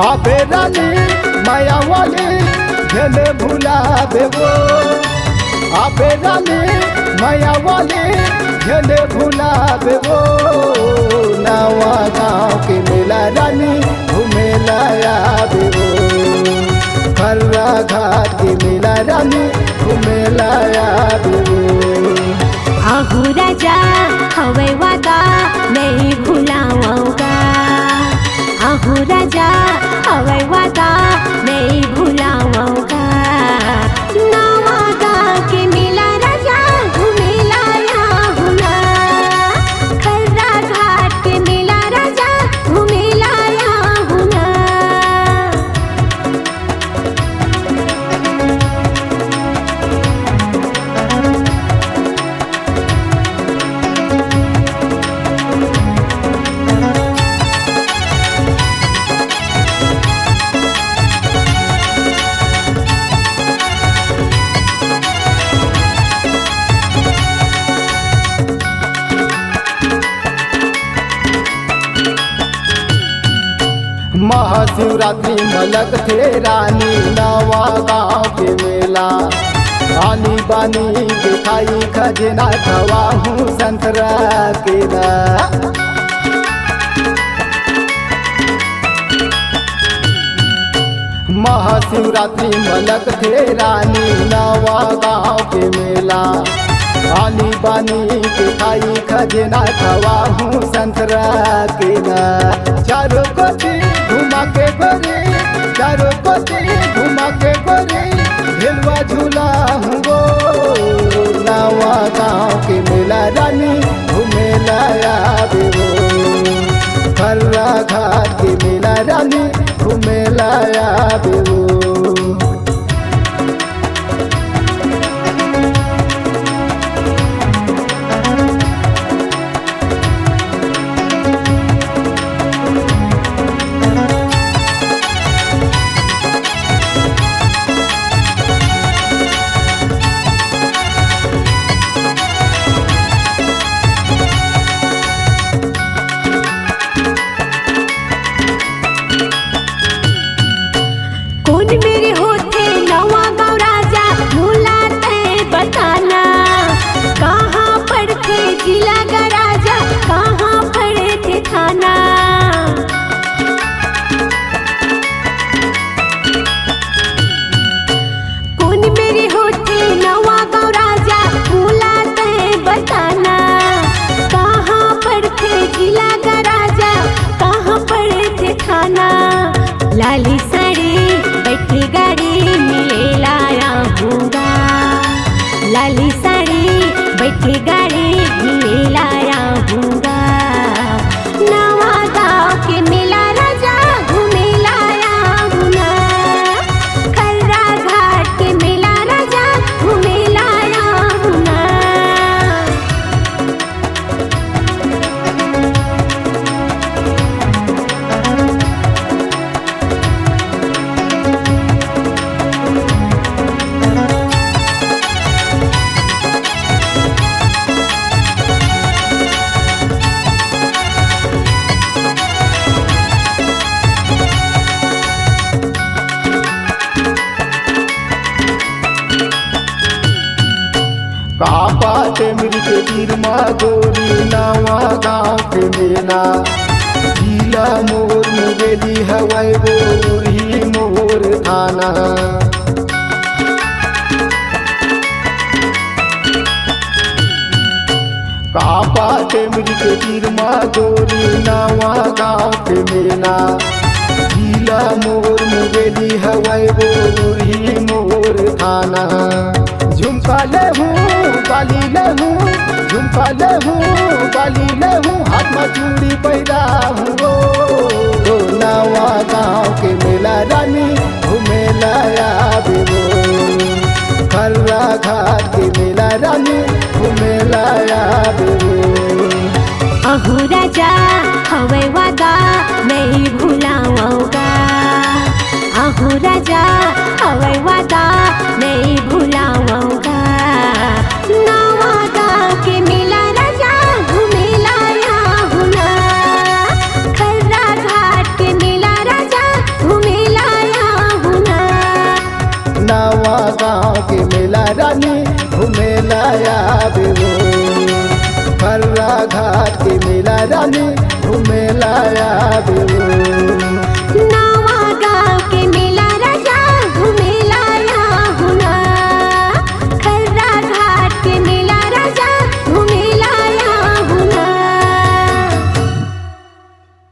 आबे रानी माया वाली घेले भुला देवो। आबे रानी माया वाली घेले भुला देवो। नवा गाँव के मेला रानी घूमे लाया देवो। खर्रा घाट के मेला रानी घूमे लाया देवो। आहू राजा हवे वादा नहीं भुलाऊंगा। आहू राजा हवे वादा नहीं भुलाऊंगा। नवा गाँव के मेला राजा घूमे लाया हूँ ना। खर्रा घाट के मेला राजा घूमे लाया हूँ ना। महाशिवरात्रि मलक थे रानी नवा गाँव के मेला। आनी बानी दिखाई खजना खवा हूँ संतरा केला। महाशिवरात्रि मलक थे रानी नवा गाँव के मेला। आनी बानी दिखाई खजना खवा हूँ संतरा केला। चारों कोठी घुमा के गोरी, चारों कोठी घुमा के गोरी झेलवा झूला हूँ गो। नवा गाँव के मेला रानी घूमे लाया देवो। खर्रा घाट के मेला रानी घूमे लाया देवो। मेरे होते नवा गाँव राजा भूलाते बताना। कहाँ पढ़ते जिला का राजा, कहाँ पढ़ते थाना। कौन मेरे होते नवा गाँव राजा भूलाते बताना। कहाँ पढ़ते जिला का राजा, कहाँ पढ़ते थाना। लाली साड़ी बैठी गाड़ी मिले लाया हूँगा। लाली साड़ी बैठी गाड़ी मिले लाया हूँगा। नवा गाँव के मेला राजा घूमे लाया हूँ ना। खर्रा घाट के मेला राजा घूमे लाया हूँ ना। कापाते मिल के गिरमा गोरी नवा गाँव के मेला। जिला मोर मुगेली हवाई बोरी मोर थाना। कापाते मिल के गिरमा गोरी नवा गाँव के मेला। जिला मोर मुगेली हवाई बोरी मोर थाना। झुमका ले हूँ बाली ले हूँ, झुमका ले हूँ बाली ले हूँ, हाथ में चूड़ी पैदा हूँ गो। नवा गाँव के मेला रानी घूमे लाया देवो। खर्रा घाट के मेला रानी घूमे लाया देवो। आहू राजा हवे वादा नहीं भुलाऊंगा। आहू राजा हवे वादा नहीं भुलाऊंगा। नवा गाँव के मेला राजा घूमे लाया हूँ ना। खर्रा घाट के मेला राजा घूमे के मेला रानी घूमेला आवे हो फर्रा घाट के मेला रानी घूमेला आवे हो।